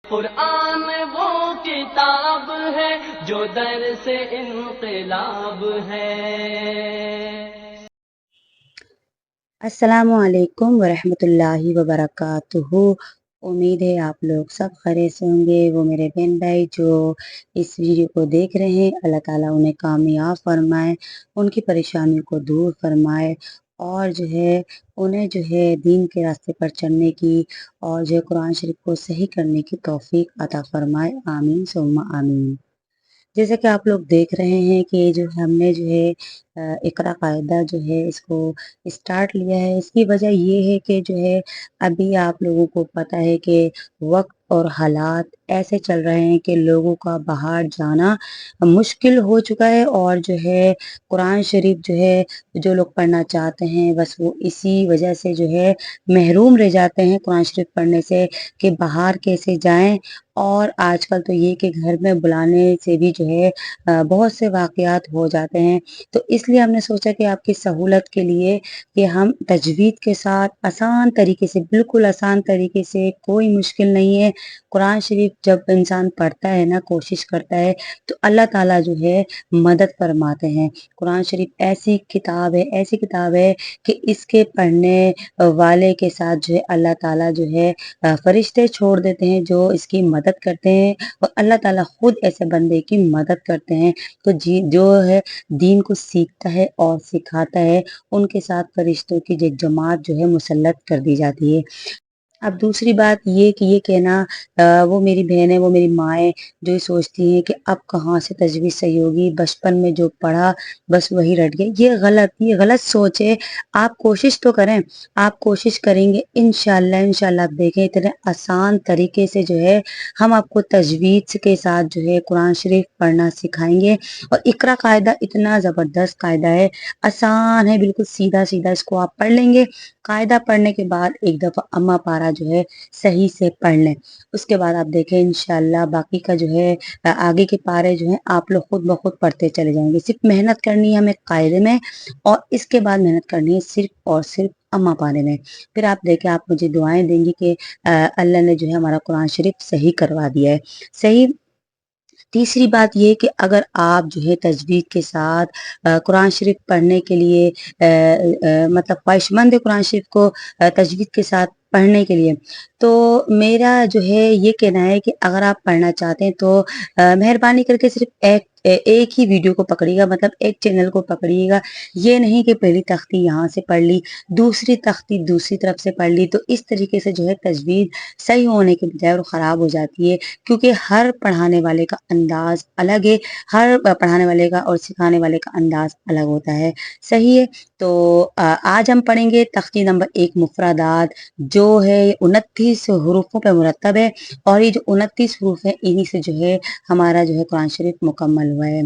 قرآن وہ کتاب ہے جو در سے انقلاب ہے۔ السلام علیکم ورحمۃ اللہ وبرکاتہ۔ امید ہے آپ لوگ سب خیریت سے ہوں گے۔ وہ میرے بہن بھائی جو اس ویڈیو کو دیکھ رہے ہیں، اللہ تعالیٰ انہیں کامیاب فرمائے، ان کی پریشانیوں کو دور فرمائے، اور انہیں دین کے راستے پر چلنے کی اور قرآن شریف کو صحیح کرنے کی توفیق عطا فرمائے۔ آمین ثم آمین۔ جیسا کہ آپ لوگ دیکھ رہے ہیں کہ ہم نے اقرا قاعدہ اس کو اسٹارٹ لیا ہے۔ اس کی وجہ یہ ہے کہ ابھی آپ لوگوں کو پتہ ہے کہ وقت اور حالات ایسے چل رہے ہیں کہ لوگوں کا باہر جانا مشکل ہو چکا ہے، اور قرآن شریف جو لوگ پڑھنا چاہتے ہیں بس وہ اسی وجہ سے محروم رہ جاتے ہیں قرآن شریف پڑھنے سے، کہ باہر کیسے جائیں۔ اور آج کل تو یہ کہ گھر میں بلانے سے بھی بہت سے واقعات ہو جاتے ہیں، تو اس لیے ہم نے سوچا کہ آپ کی سہولت کے لیے کہ ہم تجوید کے ساتھ آسان طریقے سے، بالکل آسان طریقے سے، کوئی مشکل نہیں ہے، قرآن شریف جب انسان پڑھتا ہے نا، کوشش کرتا ہے، تو اللہ تعالیٰ مدد فرماتے ہیں۔ قرآن شریف ایسی کتاب ہے کہ اس کے پڑھنے والے کے ساتھ اللہ تعالیٰ فرشتے چھوڑ دیتے ہیں جو اس کی مدد کرتے ہیں، اور اللہ تعالیٰ خود ایسے بندے کی مدد کرتے ہیں۔ تو جو دین کو سیکھتا ہے اور سکھاتا ہے، ان کے ساتھ فرشتوں کی جماعت مسلط کر دی جاتی ہے۔ اب دوسری بات یہ کہ یہ کہنا وہ میری بہن ہے، وہ میری ماں ہے، جو سوچتی ہیں کہ اب کہاں سے تجوید صحیح ہوگی، بچپن میں جو پڑھا بس وہی رٹ گیا۔ یہ غلط سوچ ہے۔ آپ کوشش تو کریں، آپ کوشش کریں گے انشاءاللہ آپ دیکھیں اتنے آسان طریقے سے ہم آپ کو تجوید کے ساتھ قرآن شریف پڑھنا سکھائیں گے۔ اور اقرا قاعدہ اتنا زبردست قاعدہ ہے، آسان ہے، بالکل سیدھا سیدھا اس کو آپ پڑھ لیں گے۔ قاعدہ پڑھنے کے بعد ایک دفعہ اما پارا صحیح سے پڑھ لیں، اس کے بعد آپ دیکھیں انشاءاللہ باقی کا آگے کے پارے آپ لوگ خود بخود پڑھتے چلے جائیں گے۔ صرف محنت کرنی ہے ہمیں قاعدے میں، اور اس کے بعد محنت کرنی ہے صرف اور صرف اما پارے میں۔ پھر آپ دیکھیں، آپ مجھے دعائیں دیں گی کہ اللہ نے ہمارا قرآن شریف صحیح کروا دیا ہے۔ صحیح۔ تیسری بات یہ کہ اگر آپ تجوید کے ساتھ قرآن شریف پڑھنے کے لیے مطلب خواہش مند ہے قرآن شریف کو تجوید کے ساتھ پڑھنے کے لیے، تو میرا یہ کہنا ہے کہ اگر آپ پڑھنا چاہتے ہیں تو مہربانی کر کے صرف ایک ہی ویڈیو کو پکڑیے گا، مطلب ایک چینل کو پکڑیے گا۔ یہ نہیں کہ پہلی تختی یہاں سے پڑھ لی، دوسری تختی دوسری طرف سے پڑھ لی، تو اس طریقے سے تجوید صحیح ہونے کے بجائے اور خراب ہو جاتی ہے، کیونکہ ہر پڑھانے والے کا انداز الگ ہے، ہر پڑھانے والے کا اور سکھانے والے کا انداز الگ ہوتا ہے۔ صحیح ہے۔ تو آج ہم پڑھیں گے تختی نمبر 1 مفردات، جو 29 حروفوں پہ مرتب ہے، اور یہ جو 29 حروف ہیں انہی سے ہمارا قرآن شریف مکمل ہوا ہے۔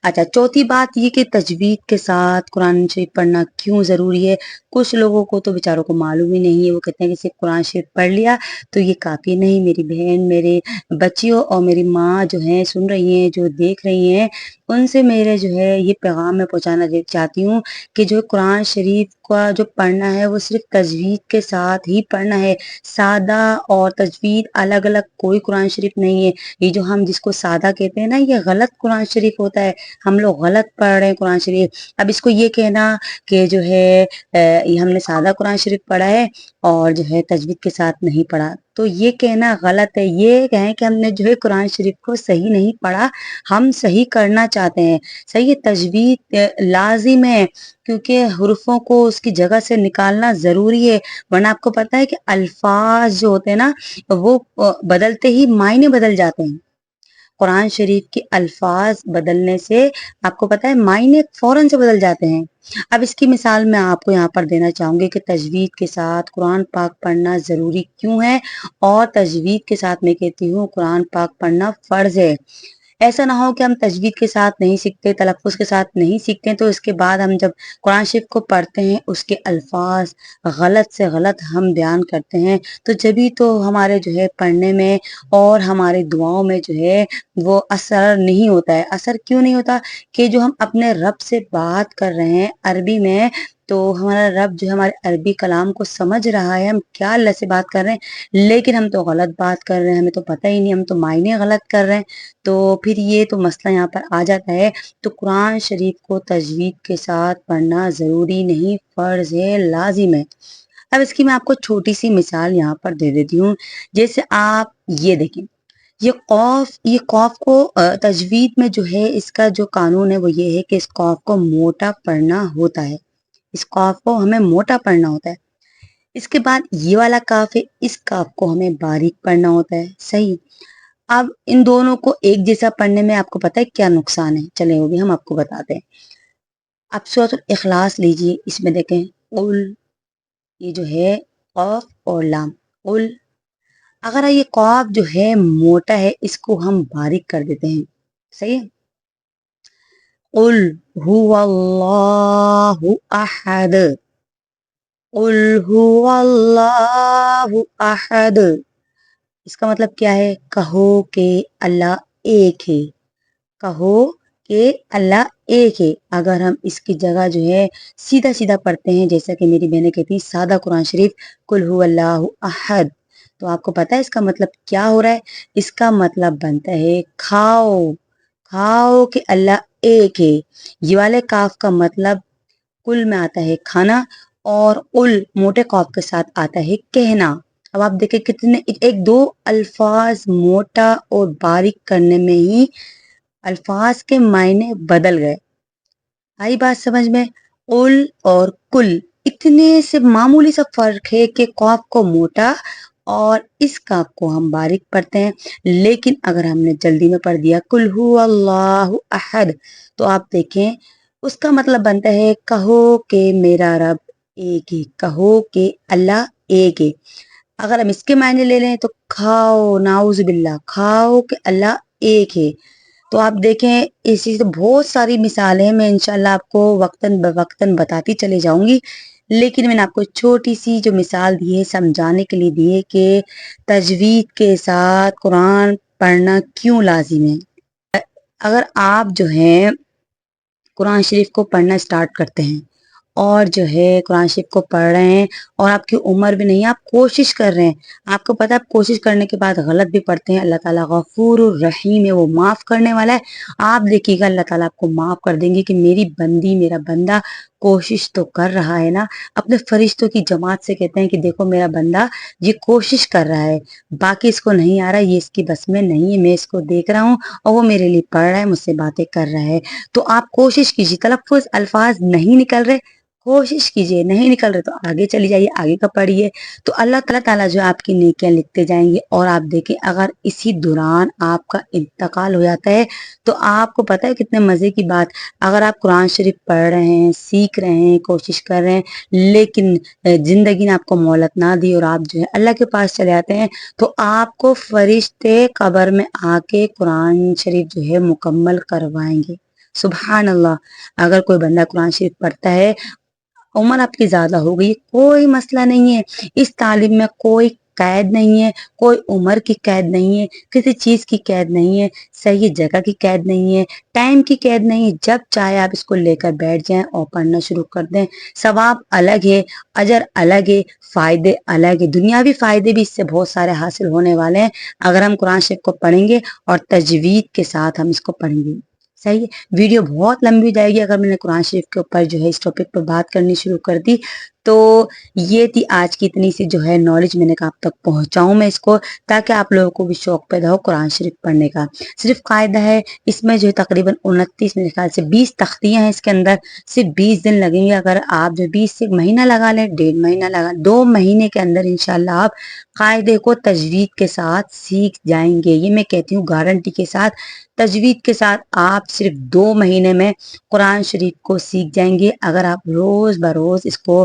اچھا، چوتھی بات یہ کہ تجوید کے ساتھ قرآن شریف پڑھنا کیوں ضروری ہے۔ کچھ لوگوں کو تو بیچاروں کو معلوم ہی نہیں ہے، وہ کہتے ہیں کہ صرف قرآن شریف پڑھ لیا تو یہ کافی نہیں۔ میری بہن، میرے بچیوں اور میری ماں سن رہی ہیں، جو دیکھ رہی ہیں، ان سے میرے یہ پیغام میں پہنچانا چاہتی ہوں کہ قرآن شریف کا پڑھنا ہے وہ صرف تجوید کے ساتھ ہی پڑھنا ہے۔ سادہ اور تجوید الگ الگ کوئی قرآن شریف نہیں ہے۔ یہ ہم جس کو سادہ کہتے ہیں نا، یہ غلط قرآن شریف ہوتا ہے، ہم لوگ غلط پڑھ رہے ہیں قرآن شریف۔ اب اس کو یہ کہنا کہ یہ ہم نے سادہ قرآن شریف پڑھا ہے اور تجوید کے ساتھ نہیں پڑھا، تو یہ کہنا غلط ہے۔ یہ کہیں کہ ہم نے قرآن شریف کو صحیح نہیں پڑھا، ہم صحیح کرنا چاہتے ہیں۔ صحیح، تجوید لازم ہے، کیونکہ حروفوں کو اس کی جگہ سے نکالنا ضروری ہے، ورنہ آپ کو پتہ ہے کہ الفاظ جو ہوتے ہیں نا، وہ بدلتے ہی معنی بدل جاتے ہیں۔ قرآن شریف کے الفاظ بدلنے سے آپ کو پتہ ہے معنی فوراً سے بدل جاتے ہیں۔ اب اس کی مثال میں آپ کو یہاں پر دینا چاہوں گی کہ تجوید کے ساتھ قرآن پاک پڑھنا ضروری کیوں ہے، اور تجوید کے ساتھ میں کہتی ہوں قرآن پاک پڑھنا فرض ہے۔ ایسا نہ ہو کہ ہم تجوید کے ساتھ نہیں سیکھتے، تلفظ کے ساتھ نہیں سیکھتے، تو اس کے بعد ہم جب قرآن شریف کو پڑھتے ہیں اس کے الفاظ غلط سے غلط ہم بیان کرتے ہیں، تو جبھی تو ہمارے پڑھنے میں اور ہماری دعاؤں میں وہ اثر نہیں ہوتا ہے۔ اثر کیوں نہیں ہوتا؟ کہ ہم اپنے رب سے بات کر رہے ہیں عربی میں، تو ہمارا رب جو ہے ہمارے عربی کلام کو سمجھ رہا ہے ہم کیا اللہ سے بات کر رہے ہیں، لیکن ہم تو غلط بات کر رہے ہیں، ہمیں تو پتہ ہی نہیں، ہم تو معنی غلط کر رہے ہیں۔ تو پھر یہ تو مسئلہ یہاں پر آ جاتا ہے۔ تو قرآن شریف کو تجوید کے ساتھ پڑھنا ضروری نہیں، فرض ہے، لازم ہے۔ اب اس کی میں آپ کو چھوٹی سی مثال یہاں پر دے دیتی ہوں۔ جیسے آپ یہ دیکھیں، یہ قوف کو تجوید میں جو ہے اس کا جو قانون ہے وہ یہ ہے کہ اس قوف کو موٹا پڑھنا ہوتا ہے، اس قوف کو ہمیں موٹا پڑھنا ہوتا ہے۔ اس کے بعد یہ والا کاف ہے، اس کاف کو ہمیں باریک پڑھنا ہوتا ہے، صحیح۔ اب ان دونوں کو ایک جیسا پڑھنے میں آپ کو پتہ ہے کیا نقصان ہے، چلیں وہ بھی ہم آپ کو بتاتے ہیں۔ اب سورۃ الاخلاص لیجئے، اس میں دیکھیں قل، یہ جو ہے قاف اور لام، قل، اگر یہ قاف جو ہے موٹا ہے اس کو ہم باریک کر دیتے ہیں، صحیح ہے۔ قل هو اللہ احد، قل هو اللہ احد، اس کا مطلب کیا ہے؟ کہو کہ اللہ ایک ہے، کہو کہ اللہ ایک ہے۔ اگر ہم اس کی جگہ جو ہے سیدھا سیدھا پڑھتے ہیں، جیسا کہ میری بہنیں کہتی ہیں سادہ قرآن شریف قل هو اللہ احد، تو آپ کو پتہ ہے اس کا مطلب کیا ہو رہا ہے؟ اس کا مطلب بنتا ہے کھاؤ، کھاؤ کہ اللہ ایک ہے۔ یہ والے کاف کا مطلب کل میں آتا ہے کھانا، اور ال موٹے قاف کے ساتھ آتا ہے کہنا۔ اب آپ دیکھیں کتنے ایک دو الفاظ موٹا اور باریک کرنے میں ہی الفاظ کے معنی بدل گئے۔ آئی بات سمجھ میں؟ قل اور کل، اتنے سے معمولی سا فرق ہے کہ قاف کو موٹا اور اس کاف کو ہم باریک پڑھتے ہیں، لیکن اگر ہم نے جلدی میں پڑھ دیا قل هو اللہ احد، تو آپ دیکھیں اس کا مطلب بنتا ہے کہو کہ میرا رب ایک ہے، کہو کہ اللہ ایک ہے۔ اگر ہم اس کے معنی لے لیں تو کھاؤ، نعوذ باللہ، کھاؤ کہ اللہ ایک ہے۔ تو آپ دیکھیں اسی سے بہت ساری مثالیں میں انشاءاللہ آپ کو وقتاً بوقتاً بتاتی چلے جاؤں گی، لیکن میں نے آپ کو چھوٹی سی جو مثال دی ہے سمجھانے کے لیے دی ہے کہ تجوید کے ساتھ قرآن پڑھنا کیوں لازم ہے۔ اگر آپ جو ہے قرآن شریف کو پڑھنا سٹارٹ کرتے ہیں اور جو ہے قرآن شریف کو پڑھ رہے ہیں اور آپ کی عمر بھی نہیں ہے، آپ کوشش کر رہے ہیں، آپ کو پتہ ہے آپ کوشش کرنے کے بعد غلط بھی پڑھتے ہیں، اللہ تعالیٰ غفور الرحیم ہے، وہ معاف کرنے والا ہے۔ آپ دیکھیے گا اللہ تعالیٰ آپ کو معاف کر دیں گے کہ میری بندی، میرا بندہ کوشش تو کر رہا ہے نا۔ اپنے فرشتوں کی جماعت سے کہتے ہیں کہ دیکھو میرا بندہ یہ کوشش کر رہا ہے، باقی اس کو نہیں آ رہا، یہ اس کی بس میں نہیں ہے، میں اس کو دیکھ رہا ہوں اور وہ میرے لیے پڑھ رہا ہے، مجھ سے باتیں کر رہا ہے۔ تو آپ کوشش کیجیے، تلفظ الفاظ نہیں نکل رہے کوشش کیجیے، نہیں نکل رہے تو آگے چلی جائیے، آگے کا پڑھیے، تو اللہ تعالیٰ جو آپ کی نیکیاں لکھتے جائیں گے۔ اور آپ دیکھیں اگر اسی دوران آپ کا انتقال ہو جاتا ہے تو آپ کو پتہ ہے کتنے مزے کی بات، اگر آپ قرآن شریف پڑھ رہے ہیں، سیکھ رہے ہیں، کوشش کر رہے ہیں، لیکن زندگی نے آپ کو مہلت نہ دی اور آپ جو ہے اللہ کے پاس چلے آتے ہیں، تو آپ کو فرشتے قبر میں آ کے قرآن شریف جو ہے مکمل کروائیں گے۔ سبحان اللہ۔ اگر کوئی بندہ قرآن شریف پڑھتا ہے، عمر آپ کی زیادہ ہو گئی، کوئی مسئلہ نہیں ہے، اس تعلیم میں کوئی قید نہیں ہے، کوئی عمر کی قید نہیں ہے، کسی چیز کی قید نہیں ہے، صحیح جگہ کی قید نہیں ہے، ٹائم کی قید نہیں ہے، جب چاہے آپ اس کو لے کر بیٹھ جائیں اور پڑھنا شروع کر دیں۔ ثواب الگ ہے، اجر الگ ہے، فائدے الگ ہے، دنیاوی فائدے بھی اس سے بہت سارے حاصل ہونے والے ہیں اگر ہم قرآن شریف کو پڑھیں گے اور تجوید کے ساتھ ہم اس کو پڑھیں گے۔ صحیح ہے، ویڈیو بہت لمبی جائے گی اگر میں نے قرآن شریف کے اوپر جو ہے اس ٹاپک پر بات کرنی شروع کر دی۔ تو یہ تھی آج کی اتنی سی جو ہے نالج، میں نے کہا آپ تک پہنچاؤں میں اس کو، تاکہ آپ لوگوں کو بھی شوق پیدا ہو قرآن شریف پڑھنے کا۔ صرف قاعدہ ہے اس میں جو ہے تقریباً 29 میرے خیال سے 20 تختیاں ہیں اس کے اندر، صرف 20 دن لگیں گے۔ اگر آپ جو 20 سے 1 مہینہ لگا لیں، 1.5 مہینہ لگا، 2 مہینے کے اندر انشاءاللہ آپ قاعدے کو تجوید کے ساتھ سیکھ جائیں گے۔ یہ میں کہتی ہوں گارنٹی کے ساتھ، تجوید کے ساتھ آپ صرف 2 مہینے میں قرآن شریف کو سیکھ جائیں گے اگر آپ روز بروز اس کو